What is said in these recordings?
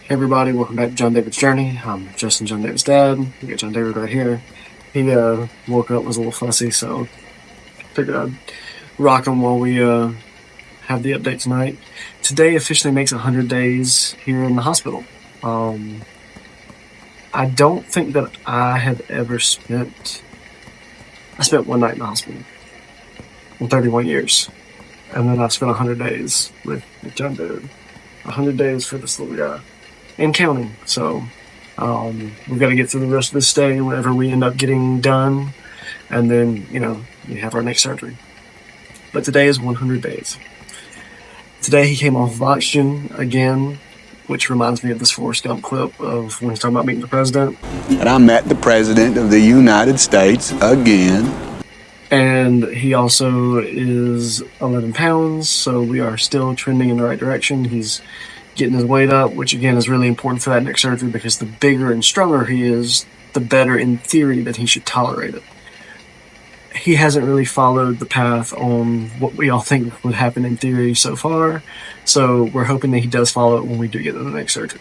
Hey everybody, welcome back to Jon David's Journey. I'm Justin, Jon David's dad. We got Jon David right here. He woke up, was a little fussy, so figured I'd rock him while we have the update tonight. Today officially makes 100 days here in the hospital. I don't think that I have ever spent one night in the hospital in 31 years. And then I've spent 100 days with Jon David. 100 days for this little guy. And counting. So we've got to get through the rest of this day whenever we end up getting done, and then we have our next surgery. But today is 100 days. Today he came off of oxygen again, which reminds me of this Forrest Gump clip of when he's talking about meeting the president. And I met the president of the United States again. And he also is 11 pounds, so we are still trending in the right direction. He's getting his weight up, which again is really important for that next surgery, because the bigger and stronger he is, the better in theory that he should tolerate it. He hasn't really followed the path on what we all think would happen in theory so far, so we're hoping that he does follow it when we do get to the next surgery.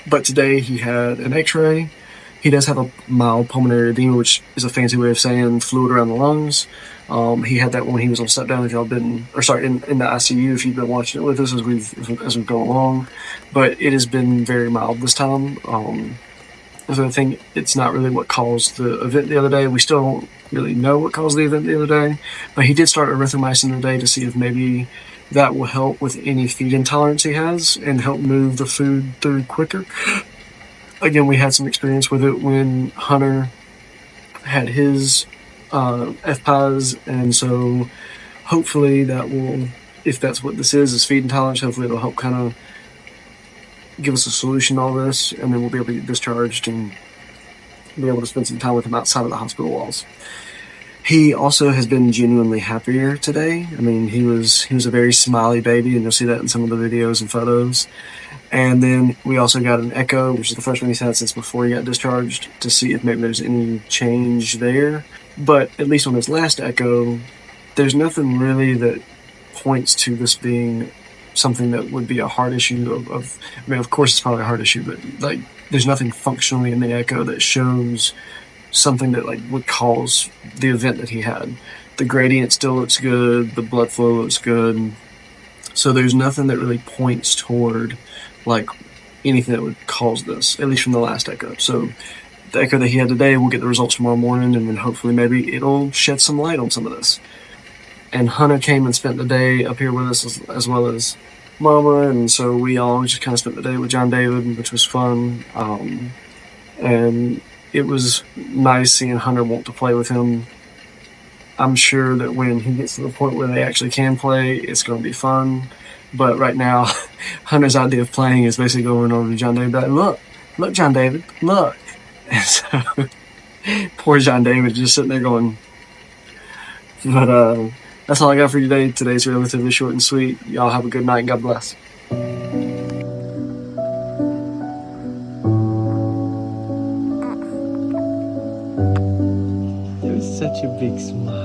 But today he had an x-ray. He does have a mild pulmonary edema, which is a fancy way of saying fluid around the lungs. He had that when he was on step down. If y'all been, or sorry, in the ICU, if you've been watching it with us as we've gone along, but it has been very mild this time. So I think it's not really what caused the event the other day. We still don't really know what caused the event the other day, but he did start erythromycin today to see if maybe that will help with any feed intolerance he has and help move the food through quicker. Again, we had some experience with it when Hunter had his FPIs, and so hopefully that will, if that's what this is feed intolerance, hopefully it'll help kind of give us a solution to all this, and then we'll be able to get discharged and be able to spend some time with him outside of the hospital walls. He also has been genuinely happier today. I mean, he was a very smiley baby, and you'll see that in some of the videos and photos. And then we also got an echo, which is the first one he's had since before he got discharged, to see if maybe there's any change there. But at least on his last echo, there's nothing really that points to this being something that would be a heart issue I mean, of course it's probably a heart issue, but there's nothing functionally in the echo that shows something that would cause the event that he had. The gradient still looks good, the blood flow looks good, so there's nothing that really points toward anything that would cause this, at least from the last echo. So the echo that he had today, we'll get the results tomorrow morning, and then hopefully maybe it'll shed some light on some of this. And Hunter came and spent the day up here with us, as well as Mama, and so we all just kind of spent the day with Jon David, which was fun. And it was nice seeing Hunter want to play with him. I'm sure that when he gets to the point where they actually can play, it's going to be fun. But right now, Hunter's idea of playing is basically going over to Jon David, like, look, Jon David, look. And so, poor Jon David just sitting there going. But that's all I got for you today. Today's relatively short and sweet. Y'all have a good night and God bless. It was such a big smile.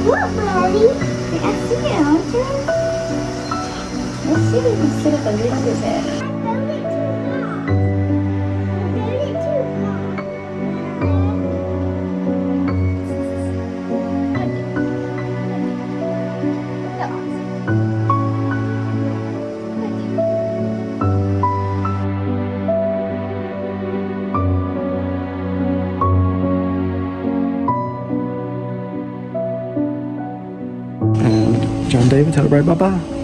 Look, Maddie, I can see it, aren't you? Let's see if we can sit up a little bit better. And Jon David, tell everybody bye-bye.